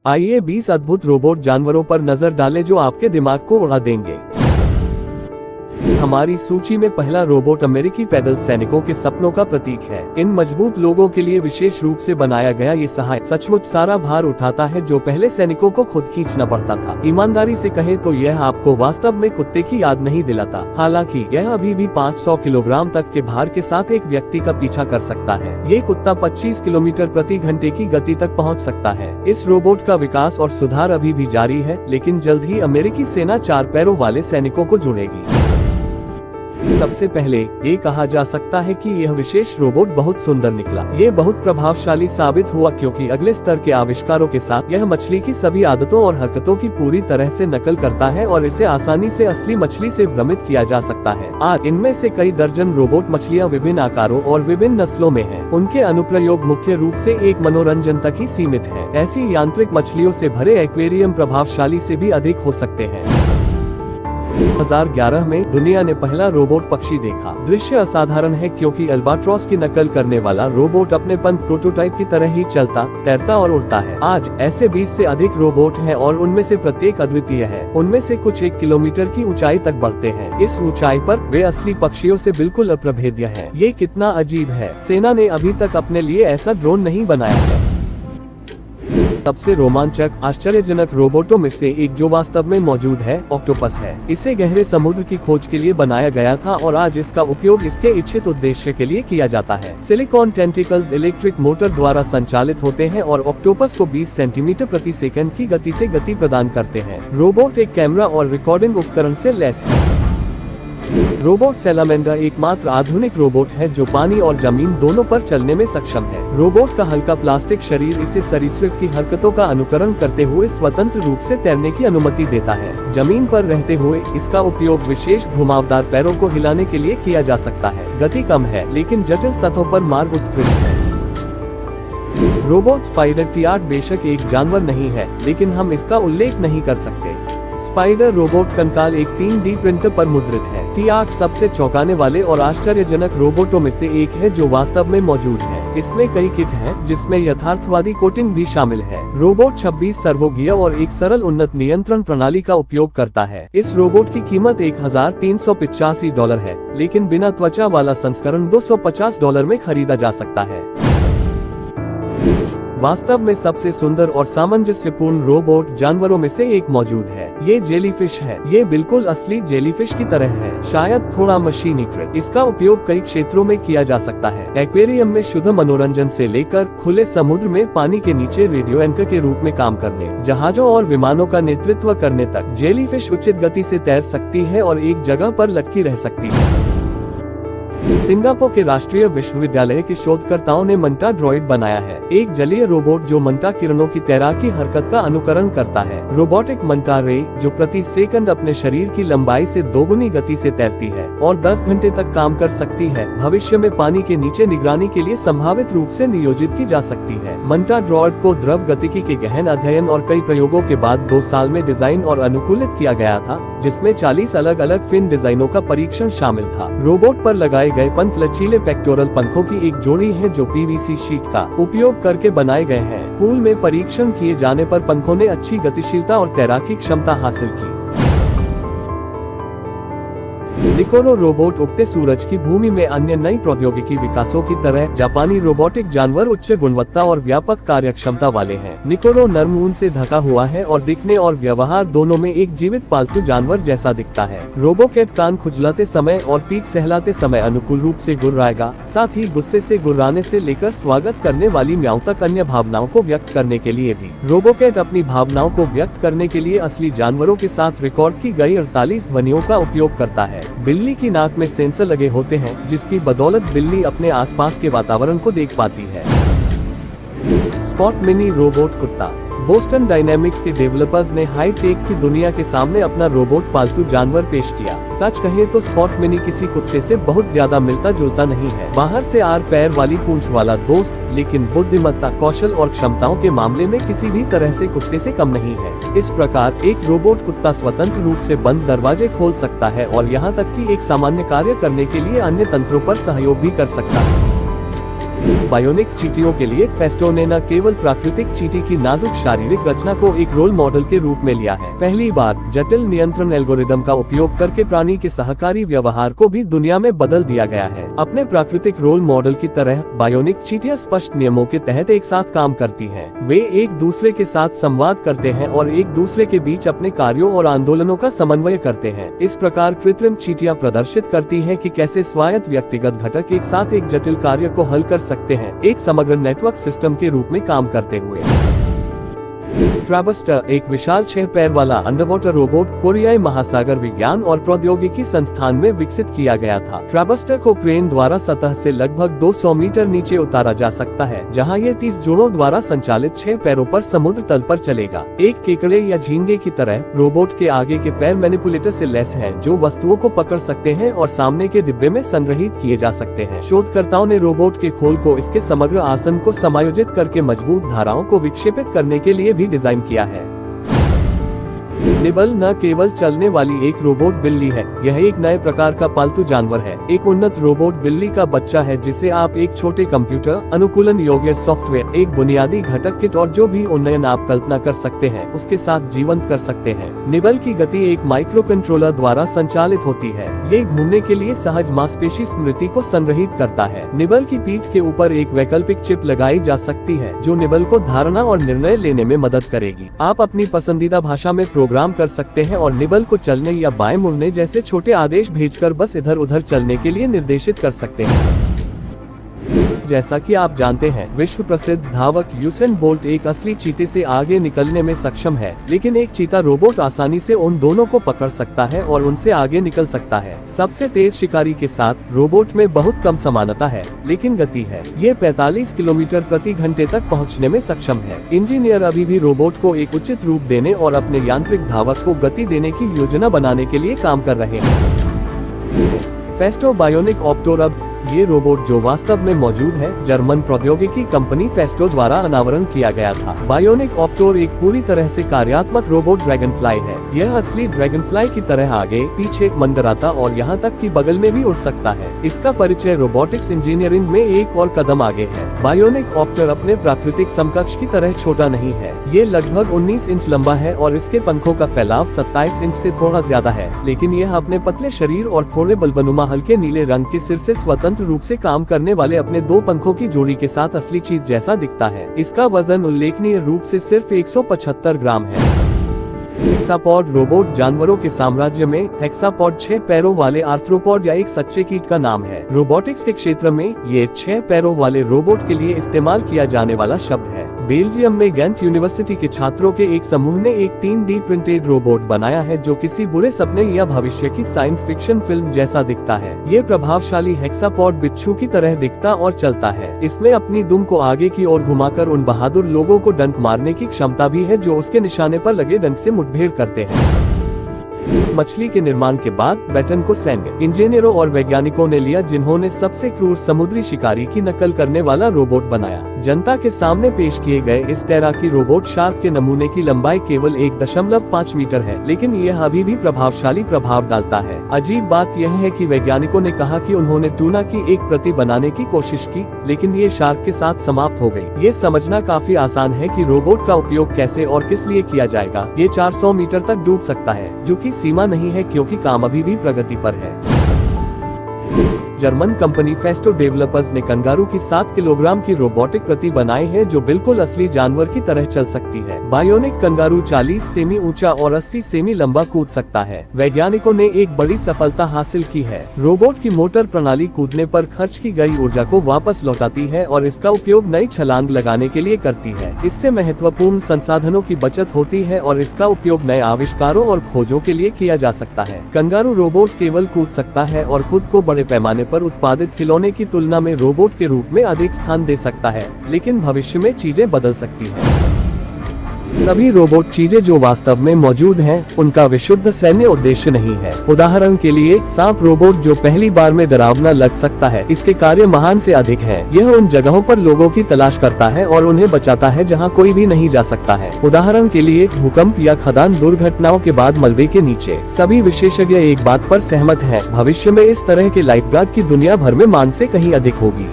आइए 20 अद्भुत रोबोट जानवरों पर नजर डालें जो आपके दिमाग को उड़ा देंगे। हमारी सूची में पहला रोबोट अमेरिकी पैदल सैनिकों के सपनों का प्रतीक है। इन मजबूत लोगों के लिए विशेष रूप से बनाया गया ये सहायक सचमुच सारा भार उठाता है जो पहले सैनिकों को खुद खींचना पड़ता था। ईमानदारी से कहें तो यह आपको वास्तव में कुत्ते की याद नहीं दिलाता। हालांकि यह अभी भी 500 किलोग्राम तक के भार के साथ एक व्यक्ति का पीछा कर सकता है। ये कुत्ता 25 किलोमीटर प्रति घंटे की गति तक पहुँच सकता है। इस रोबोट का विकास और सुधार अभी भी जारी है, लेकिन जल्द ही अमेरिकी सेना 4 पैरों वाले सैनिकों को जोड़ेगी। सबसे पहले ये कहा जा सकता है कि यह विशेष रोबोट बहुत सुंदर निकला। ये बहुत प्रभावशाली साबित हुआ क्योंकि अगले स्तर के आविष्कारों के साथ यह मछली की सभी आदतों और हरकतों की पूरी तरह से नकल करता है और इसे आसानी से असली मछली से भ्रमित किया जा सकता है। आज इनमें से कई दर्जन रोबोट मछलियाँ विभिन्न आकारों और विभिन्न नस्लों में हैं। उनके अनुप्रयोग मुख्य रूप से एक मनोरंजन तक ही सीमित है। ऐसी यांत्रिक मछलियों से भरे एक्वेरियम प्रभावशाली से भी अधिक हो सकते हैं। 2011 में दुनिया ने पहला रोबोट पक्षी देखा। दृश्य असाधारण है क्योंकि अल्बाट्रॉस की नकल करने वाला रोबोट अपने प्रोटोटाइप की तरह ही चलता, तैरता और उड़ता है। आज ऐसे 20 से अधिक रोबोट हैं और उनमें से प्रत्येक अद्वितीय है। उनमें से कुछ 1 किलोमीटर की ऊंचाई तक बढ़ते हैं। इस ऊंचाई पर वे असली पक्षियों से बिल्कुल अप्रभेद्य है। ये कितना अजीब है। सेना ने अभी तक अपने लिए ऐसा ड्रोन नहीं बनाया है। सबसे रोमांचक आश्चर्यजनक रोबोटों में से एक जो वास्तव में मौजूद है, ऑक्टोपस है। इसे गहरे समुद्र की खोज के लिए बनाया गया था और आज इसका उपयोग इसके इच्छित उद्देश्य के लिए किया जाता है। सिलिकॉन टेंटिकल्स इलेक्ट्रिक मोटर द्वारा संचालित होते हैं और ऑक्टोपस को 20 सेंटीमीटर प्रति सेकंड की गति से गति प्रदान करते हैं। रोबोट एक कैमरा और रिकॉर्डिंग उपकरण से लैस है। रोबोट सैलामेंडर एकमात्र आधुनिक रोबोट है जो पानी और जमीन दोनों पर चलने में सक्षम है। रोबोट का हल्का प्लास्टिक शरीर इसे सरीसृप की हरकतों का अनुकरण करते हुए स्वतंत्र रूप से तैरने की अनुमति देता है। जमीन पर रहते हुए इसका उपयोग विशेष घुमावदार पैरों को हिलाने के लिए किया जा सकता है। गति कम है लेकिन जटिल सतहों पर मार्ग उत्कृष्ट है। रोबोट स्पाइडर टियार्ट बेशक एक जानवर नहीं है, लेकिन हम इसका उल्लेख नहीं कर सकते। स्पाइडर रोबोट कंकाल एक 3D प्रिंटर पर मुद्रित है। टियार्ट सबसे चौंकाने वाले और आश्चर्यजनक रोबोटों में से एक है जो वास्तव में मौजूद है। इसमें कई किट हैं, जिसमें यथार्थवादी कोटिंग भी शामिल है। रोबोट 26 सर्वो गियर और एक सरल उन्नत नियंत्रण प्रणाली का उपयोग करता है। इस रोबोट की कीमत $1385 है, लेकिन बिना त्वचा वाला संस्करण $250 में खरीदा जा सकता है। वास्तव में सबसे सुंदर और सामंजस्यपूर्ण रोबोट जानवरों में से एक मौजूद है। ये जेलीफिश है। ये बिल्कुल असली जेलीफिश की तरह है, शायद थोड़ा मशीनीकृत। इसका उपयोग कई क्षेत्रों में किया जा सकता है। एक्वेरियम में शुद्ध मनोरंजन से लेकर खुले समुद्र में पानी के नीचे रेडियो एंकर के रूप में काम करने, जहाजों और विमानों का नेतृत्व करने तक। जेलीफिश उचित गति से तैर सकती है और एक जगह पर लटकी रह सकती है। सिंगापुर के राष्ट्रीय विश्वविद्यालय के शोधकर्ताओं ने मंटा ड्रॉइड बनाया है, एक जलीय रोबोट जो मंटा किरणों की तैराकी हरकत का अनुकरण करता है। रोबोटिक मंटा रे, जो प्रति सेकंड अपने शरीर की लंबाई से दोगुनी गति से तैरती है और 10 घंटे तक काम कर सकती है, भविष्य में पानी के नीचे निगरानी के लिए संभावित रूप से नियोजित की जा सकती है। मंटा ड्रॉइड को द्रव गतिकी के गहन अध्ययन और कई प्रयोगों के बाद 2 साल में डिजाइन और अनुकूलित किया गया था, जिसमें 40 अलग अलग फिन डिजाइनों का परीक्षण शामिल था। रोबोट पर लगाए गए पंख लचीले पेक्टोरल पंखों की एक जोड़ी है जो PVC शीट का उपयोग करके बनाए गए हैं। पूल में परीक्षण किए जाने पर पंखों ने अच्छी गतिशीलता और तैराकी क्षमता हासिल की। निकोरो रोबोट उगते सूरज की भूमि में अन्य नई प्रौद्योगिकी विकासों की तरह जापानी रोबोटिक जानवर उच्च गुणवत्ता और व्यापक कार्यक्षमता वाले हैं। निकोरो नर्म ऊन से ढका हुआ है और दिखने और व्यवहार दोनों में एक जीवित पालतू जानवर जैसा दिखता है। रोबोकेट कान खुजलाते समय और पीठ सहलाते समय अनुकूल रूप से गुर्राएगा, साथ ही गुस्से से गुर्राने से लेकर स्वागत करने वाली म्याऊं तक अन्य भावनाओं को व्यक्त करने के लिए भी। रोबोकेट अपनी भावनाओं को व्यक्त करने के लिए असली जानवरों के साथ रिकॉर्ड की गई 48 ध्वनियों का उपयोग करता है। बिल्ली की नाक में सेंसर लगे होते हैं, जिसकी बदौलत बिल्ली अपने आसपास के वातावरण को देख पाती है। स्पॉट मिनी रोबोट कुत्ता। बोस्टन डायनेमिक्स के डेवलपर्स ने हाई टेक की दुनिया के सामने अपना रोबोट पालतू जानवर पेश किया। सच कहें तो स्पॉट मिनी किसी कुत्ते से बहुत ज्यादा मिलता जुलता नहीं है। बाहर से 8 पैर वाली पूंछ वाला दोस्त, लेकिन बुद्धिमत्ता, कौशल और क्षमताओं के मामले में किसी भी तरह से कुत्ते से कम नहीं है। इस प्रकार एक रोबोट कुत्ता स्वतंत्र रूप से बंद दरवाजे खोल सकता है और यहाँ तक कि एक सामान्य कार्य करने के लिए अन्य तंत्रों पर सहयोग भी कर सकता है। बायोनिक चींटियों के लिए फेस्टो ने न केवल प्राकृतिक चींटी की नाजुक शारीरिक रचना को एक रोल मॉडल के रूप में लिया है, पहली बार जटिल नियंत्रण एल्गोरिदम का उपयोग करके प्राणी के सहकारी व्यवहार को भी दुनिया में बदल दिया गया है। अपने प्राकृतिक रोल मॉडल की तरह बायोनिक चींटियां स्पष्ट नियमों के तहत एक साथ काम करती हैं। वे एक दूसरे के साथ संवाद करते हैं और एक दूसरे के बीच अपने कार्यों और आंदोलनों का समन्वय करते हैं। इस प्रकार कृत्रिम चींटियां प्रदर्शित करती हैं कि कैसे स्वायत्त व्यक्तिगत घटक एक साथ एक जटिल कार्य को हल कर सकते हैं, एक समग्र नेटवर्क सिस्टम के रूप में काम करते हुए। क्राबस्टर एक विशाल 6 पैर वाला अंडरवाटर रोबोट कोरियाई महासागर विज्ञान और प्रौद्योगिकी संस्थान में विकसित किया गया था। क्राबस्टर को क्रेन द्वारा सतह से लगभग 200 मीटर नीचे उतारा जा सकता है, जहां ये 30 जोड़ों द्वारा संचालित 6 पैरों पर समुद्र तल पर चलेगा। एक केकड़े या झींगे की तरह रोबोट के आगे के पैर मैनिपुलेटर से लैस हैं, जो वस्तुओं को पकड़ सकते हैं और सामने के डिब्बे में संग्रहित किए जा सकते हैं। शोधकर्ताओं ने रोबोट के खोल को इसके समग्र आसन को समायोजित करके मजबूत धाराओं को विक्षेपित करने के लिए भी डिजाइन किया है। निबल न केवल चलने वाली एक रोबोट बिल्ली है, यह एक नए प्रकार का पालतू जानवर है। एक उन्नत रोबोट बिल्ली का बच्चा है जिसे आप एक छोटे कंप्यूटर, अनुकूलन योग्य सॉफ्टवेयर, एक बुनियादी घटक किट और जो भी उन्नयन आप कल्पना कर सकते हैं उसके साथ जीवंत कर सकते हैं। निबल की गति एक माइक्रो कंट्रोलर द्वारा संचालित होती है। ये घूमने के लिए सहज मांसपेशी स्मृति को संग्रहित करता है। निबल की पीठ के ऊपर एक वैकल्पिक चिप लगाई जा सकती है जो निबल को धारणा और निर्णय लेने में मदद करेगी। आप अपनी पसंदीदा भाषा में प्रोग्राम कर सकते हैं और निबल को चलने या बाएं मुड़ने जैसे छोटे आदेश भेजकर बस इधर उधर चलने के लिए निर्देशित कर सकते हैं। जैसा कि आप जानते हैं, विश्व प्रसिद्ध धावक यूसेन बोल्ट एक असली चीते से आगे निकलने में सक्षम है, लेकिन एक चीता रोबोट आसानी से उन दोनों को पकड़ सकता है और उनसे आगे निकल सकता है। सबसे तेज शिकारी के साथ रोबोट में बहुत कम समानता है, लेकिन गति है। ये 45 किलोमीटर प्रति घंटे तक पहुंचने में सक्षम है। इंजीनियर अभी भी रोबोट को एक उचित रूप देने और अपने यांत्रिक धावक को गति देने की योजना बनाने के लिए काम कर रहे हैं। फेस्टो बायोनिक ऑप्टर अब ये रोबोट जो वास्तव में मौजूद है, जर्मन प्रौद्योगिकी कंपनी फेस्टो द्वारा अनावरण किया गया था। बायोनिक ऑप्टर एक पूरी तरह से कार्यात्मक रोबोट ड्रैगनफ्लाई है। यह असली ड्रैगनफ्लाई की तरह आगे, पीछे, मंडराता और यहाँ तक कि बगल में भी उड़ सकता है। इसका परिचय रोबोटिक्स इंजीनियरिंग में एक और कदम आगे है। बायोनिक ऑप्टर अपने प्राकृतिक समकक्ष की तरह छोटा नहीं है। ये लगभग 19 इंच लंबा है और इसके पंखों का फैलाव 27 इंच से थोड़ा ज्यादा है, लेकिन यह अपने पतले शरीर और थोड़े बल्बनुमा हल्के नीले रंग के सिर से स्वतंत्र रूप से काम करने वाले अपने 2 पंखों की जोड़ी के साथ असली चीज जैसा दिखता है। इसका वजन उल्लेखनीय रूप से सिर्फ 175 ग्राम है। हेक्सापॉड रोबोट जानवरों के साम्राज्य में हेक्सापॉड 6 पैरों वाले आर्थ्रोपॉड या एक सच्चे कीट का नाम है। रोबोटिक्स के क्षेत्र में ये 6 पैरों वाले रोबोट के लिए इस्तेमाल किया जाने वाला शब्द है। बेल्जियम में गेंट यूनिवर्सिटी के छात्रों के एक समूह ने एक 3D प्रिंटेड रोबोट बनाया है जो किसी बुरे सपने या भविष्य की साइंस फिक्शन फिल्म जैसा दिखता है। ये प्रभावशाली हेक्सापॉड बिच्छू की तरह दिखता और चलता है। इसमें अपनी दुम को आगे की ओर घुमाकर उन बहादुर लोगों को डंक मारने की क्षमता भी है जो उसके निशाने पर लगे डंक से मुठभेड़ करते हैं। मछली के निर्माण के बाद बैटन को सैन्य इंजीनियरों और वैज्ञानिकों ने लिया जिन्होंने सबसे क्रूर समुद्री शिकारी की नकल करने वाला रोबोट बनाया। जनता के सामने पेश किए गए इस तैराकी रोबोट शार्क के नमूने की लंबाई केवल 1.5 मीटर है, लेकिन यह अभी भी प्रभावशाली प्रभाव डालता है। अजीब बात यह है कि वैज्ञानिकों ने कहा कि उन्होंने टूना की एक प्रति बनाने की कोशिश की, लेकिन ये शार्क के साथ समाप्त हो गई। ये समझना काफी आसान है कि रोबोट का उपयोग कैसे और किस लिए किया जाएगा। ये 400 मीटर तक डूब सकता है, जो कि सीमा नहीं है क्योंकि काम अभी भी प्रगति पर है। जर्मन कंपनी फेस्टो डेवलपर्स ने कंगारू की 7 किलोग्राम की रोबोटिक प्रति बनाई है जो बिल्कुल असली जानवर की तरह चल सकती है। बायोनिक कंगारू 40 सेमी ऊंचा और 80 सेमी लंबा कूद सकता है। वैज्ञानिकों ने एक बड़ी सफलता हासिल की है। रोबोट की मोटर प्रणाली कूदने पर खर्च की गई ऊर्जा को वापस लौटाती है और इसका उपयोग नई छलांग लगाने के लिए करती है। इससे महत्वपूर्ण संसाधनों की बचत होती है और इसका उपयोग नए आविष्कारों और खोजों के लिए किया जा सकता है। कंगारू रोबोट केवल कूद सकता है और खुद को बड़े पैमाने पर उत्पादित खिलौने की तुलना में रोबोट के रूप में अधिक स्थान दे सकता है, लेकिन भविष्य में चीजें बदल सकती हैं। सभी रोबोट चीजें जो वास्तव में मौजूद हैं, उनका विशुद्ध सैन्य उद्देश्य नहीं है। उदाहरण के लिए सांप रोबोट जो पहली बार में डरावना लग सकता है, इसके कार्य महान से अधिक हैं। यह उन जगहों पर लोगों की तलाश करता है और उन्हें बचाता है जहां कोई भी नहीं जा सकता है। उदाहरण के लिए भूकंप या खदान दुर्घटनाओं के बाद मलबे के नीचे। सभी विशेषज्ञ एक बात पर सहमत हैं, भविष्य में इस तरह के लाइफगार्ड की दुनिया भर में मांग से कहीं अधिक होगी।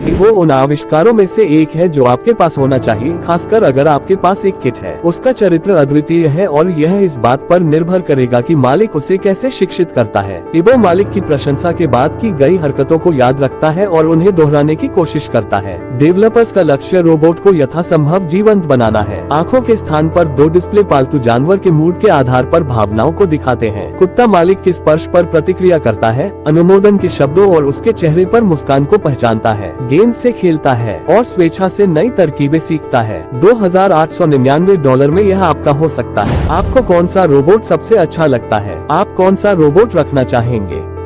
वो उन आविष्कारों में से एक है जो आपके पास होना चाहिए, खासकर अगर आपके पास एक किट है। उसका चरित्र अद्वितीय है और यह इस बात पर निर्भर करेगा कि मालिक उसे कैसे शिक्षित करता है। इबो मालिक की प्रशंसा के बाद की गई हरकतों को याद रखता है और उन्हें दोहराने की कोशिश करता है। डेवलपर्स का लक्ष्य रोबोट को यथासंभव जीवंत बनाना है। आंखों के स्थान पर 2 डिस्प्ले पालतू जानवर के मूड के आधार पर भावनाओं को दिखाते हैं। कुत्ता मालिक के स्पर्श पर प्रतिक्रिया करता है, अनुमोदन के शब्दों और उसके चेहरे पर मुस्कान को पहचानता है, गेंद से खेलता है और स्वेच्छा से नई तरकीबें सीखता है। $2,899 में यह आपका हो सकता है। आपको कौन सा रोबोट सबसे अच्छा लगता है? आप कौन सा रोबोट रखना चाहेंगे?